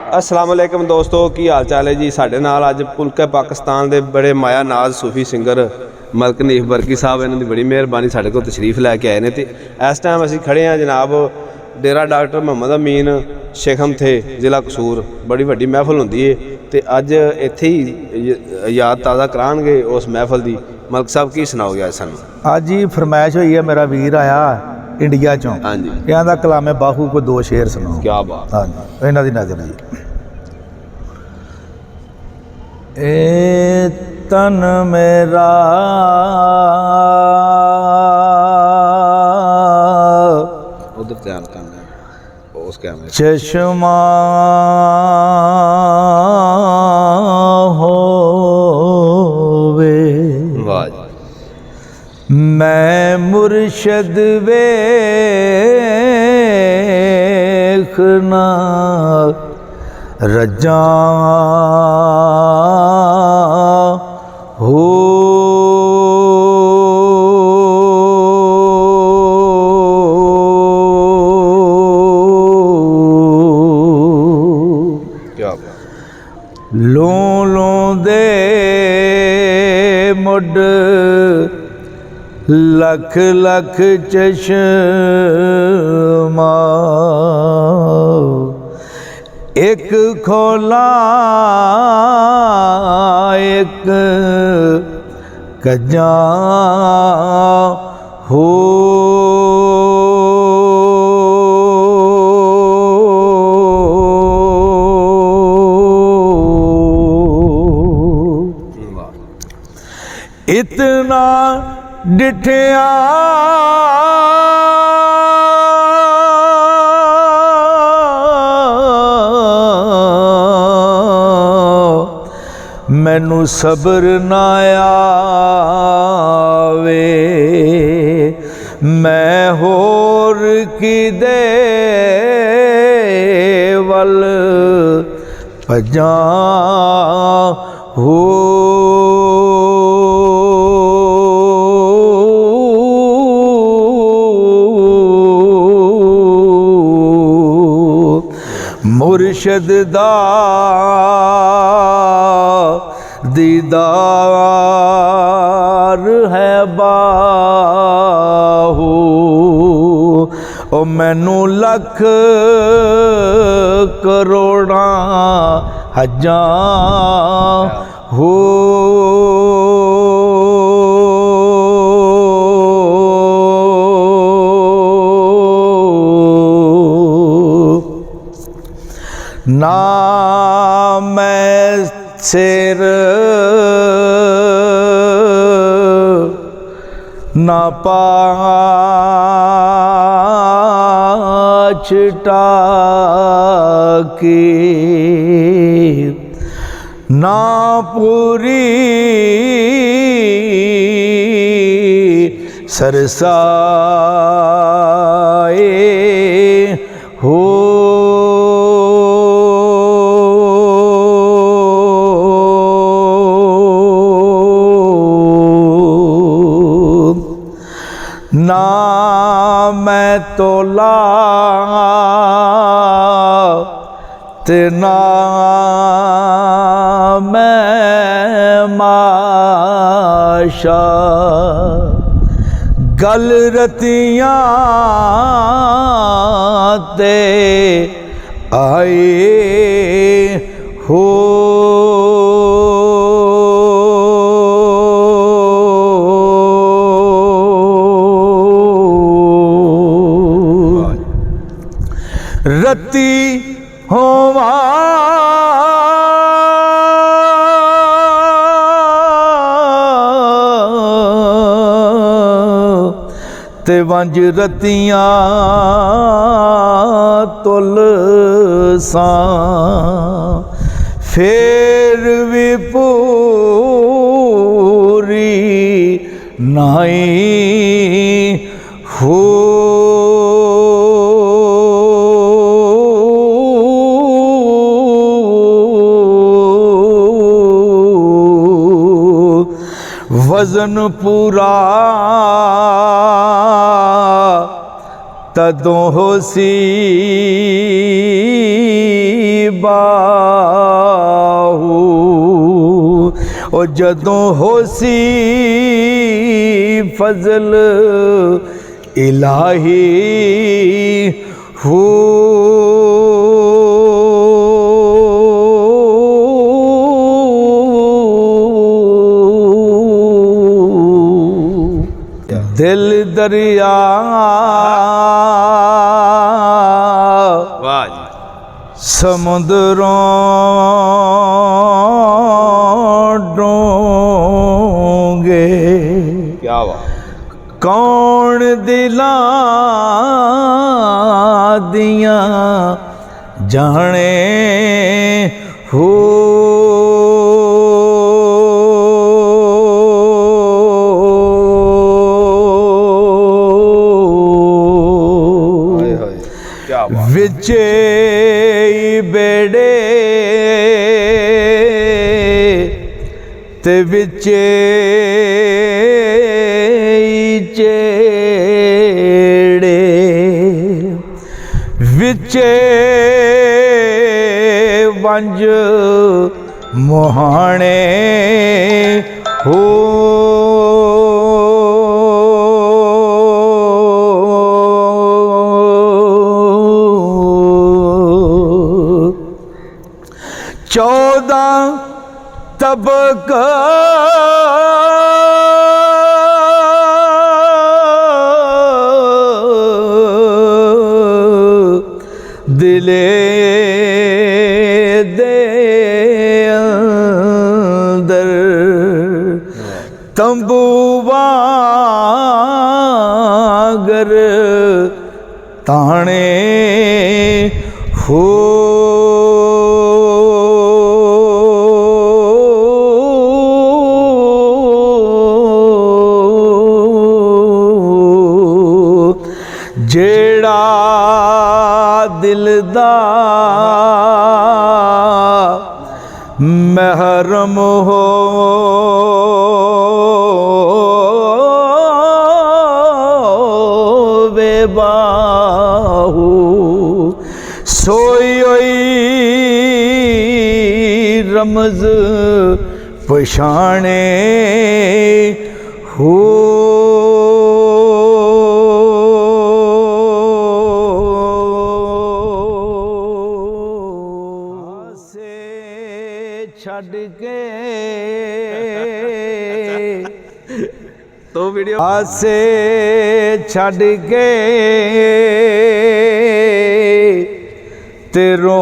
अस्सलाम वालेकुम दोस्तों, की हाल चाल है जी। साढ़े नाल अज पुलके पाकिस्तान के बड़े माया नाज सूफी सिंगर मलक नीफ बरकी साहब, इन्हों की बड़ी मेहरबानी साढ़े को तशरीफ लैके आए हैं। तो इस टाइम असी खड़े हैं जनाब डेरा डॉक्टर मोहम्मद अमीन शेखम थे, जिला कसूर। बड़ी वड्डी महफल होंदी है तो अज इत्थे ही याद ताज़ा करांगे उस महफल की। मलक साहब की सुनाओगे अज सानू? अज ही फरमाइश हुई है, मेरा वीर आया इंडिया चों, हाँ जी, कहता कलामे बाहू को दो शेर सुनाओ। क्या बात। हाँ जी, इन्हों की नजर जी। ए तन मेरा उधर ध्यान करना है उस कैमरे। चश्मा होवे वाह जी। मैं मुर्शद वेखना रजा हो। क्या लो दे मुड लख लख चश्मा, एक खोला एक कजा हो। इतना डिठिया मैनू सबर ना आवे, मैं होर किदे वल भजा हो। मुर्शद दा दीदार है बाहू, ओ मैनू लख करोड़ा हजा हो। ना मैं शेर ना पाँच टाके, ना पूरी सरसाए हो। ना मैं तोला ते ना मैं माशा, गल रतियां ते आए हो। रती होवा ते वंज रतियां तुल सां, फेर भी पूरी नाई हो। वजन पूरा ਤਦੋਂ ਹੋਸੀ ਬਾਹੂ ਉਹ ਜਦੋਂ ਹੋਸੀ ਫਜ਼ਲ ਇਲਾਹੀ ਹੂ ਦਿਲ ਦਰਿਆ ਵਾਹ ਜੀ ਸਮੁੰਦਰੋਂ ਡੋਂਗੇ ਕੀ ਬਾਤ ਕੌਣ ਦਿਲਾਂ ਦੀਆਂ ਜਾਣੇ ਹੋ ਵਿਚੇ ਬੇੜੇ ਤੇ ਵਿਚੇ ਚੇੜੇ ਵਿਚੇ ਵੰਜ ਮੁਹਾਣੇ ਹੋ चौदह तबक दिले दे अंदर तंबू वांगर ताने हो ਜਿਹੜਾ ਦਿਲ ਦਾ ਮਹਿਰਮ ਹੋਵੇ ਬਾਹੂ ਸੋਈ ਹੋਈ ਰਮਜ਼ ਪਛਾਣੇ ਹੋ ਛੱਡ ਕੇ ਤੋ ਵੀਡੀਓ ਆਸੇ ਛੱਡ ਕੇ ਤੇ ਰੋਵਣ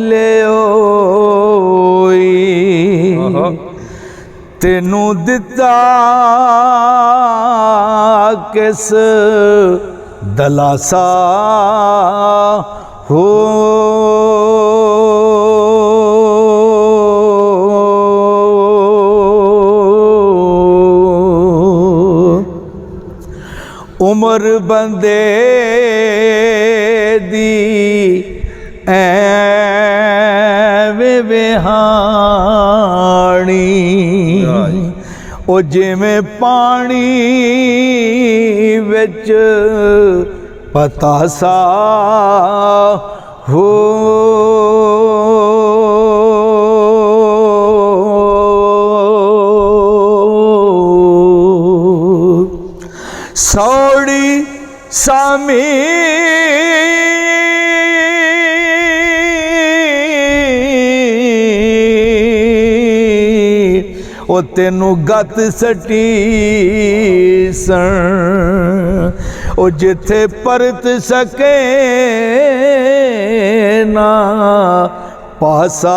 ਲਿਓਈ ਤੈਨੂੰ ਦਿੱਤਾ ਕਿਸ ਦਲਾਸਾ ਹੋ ਉਮਰ ਬੰਦੇ ਦੀ ਐਵੇਂ ਵਿਹਾਣੀ ਉਹ ਜਿਵੇਂ ਪਾਣੀ ਵਿੱਚ ਪਤਾਸਾ ਹੋ ਸੌੜੀ ਸਾਮੀ ਉਹ ਤੈਨੂੰ ਗੱਤ ਸਟੀ ਸਣ ਉਹ ਜਿੱਥੇ ਪਰਤ ਸਕੇ ਨਾ ਪਾਸਾ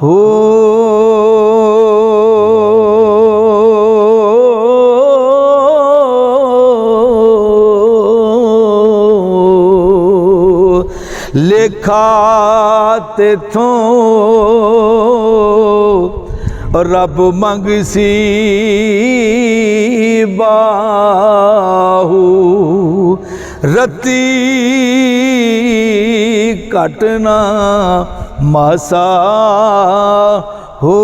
ਹੋ ਲੇਖਾ ਤੇਥੋਂ ਰੱਬ ਮੰਗਸੀ ਬਾਹੂ ਰਤੀ ਘਟਨਾ ਮਾਸਾ ਹੋ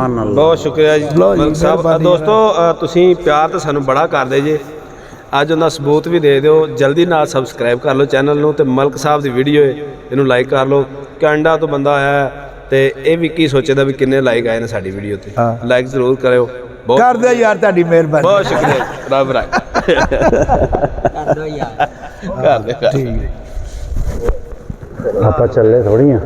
ਮਾਣ ਨਾਲ ਬਹੁਤ ਸ਼ੁਕਰੀਆ ਜੀ ਲਓ ਜੀ, ਮਲਕ ਸਾਹਿਬ ਮਿਹਰਬਾਨੀ ਦੋਸਤੋ ਤੁਸੀਂ ਪਿਆਰ ਤਾਂ ਸਾਨੂੰ ਬੜਾ ਕਰਦੇ ਜੇ ਅੱਜ ਉਹਦਾ ਸਬੂਤ ਵੀ ਦੇ ਦਿਓ ਜਲਦੀ ਨਾਲ ਸਬਸਕ੍ਰਾਈਬ ਕਰ ਲਓ ਚੈਨਲ ਨੂੰ ਤੇ ਮਲਕ ਸਾਹਿਬ ਦੀ ਵੀਡੀਓ ਹੈ ਇਹਨੂੰ ਲਾਈਕ ਕਰ ਲਓ ਕੈਨੇਡਾ ਤੋਂ ਬੰਦਾ ਆਇਆ ਹੈ ਤੇ ਇਹ ਵੀ ਕੀ ਸੋਚਦਾ ਵੀ ਕਿੰਨੇ ਲਾਈਕ ਆਏ ਨੇ ਸਾਡੀ ਵੀਡੀਓ ਤੇ ਹਾਂ। ਲਾਈਕ ਜ਼ਰੂਰ ਕਰਿਓ ਬਹੁਤ ਕਰ ਦਿਓ ਯਾਰ ਤੁਹਾਡੀ ਮਿਹਰਬਾਨੀ ਬਹੁਤ ਸ਼ੁਕਰੀਆ ਜੀ, ਰੱਬ ਰਾਏ ਕਰ ਦੇ ਆਪਾਂ ਚੱਲੇ ਥੋੜੀਆਂ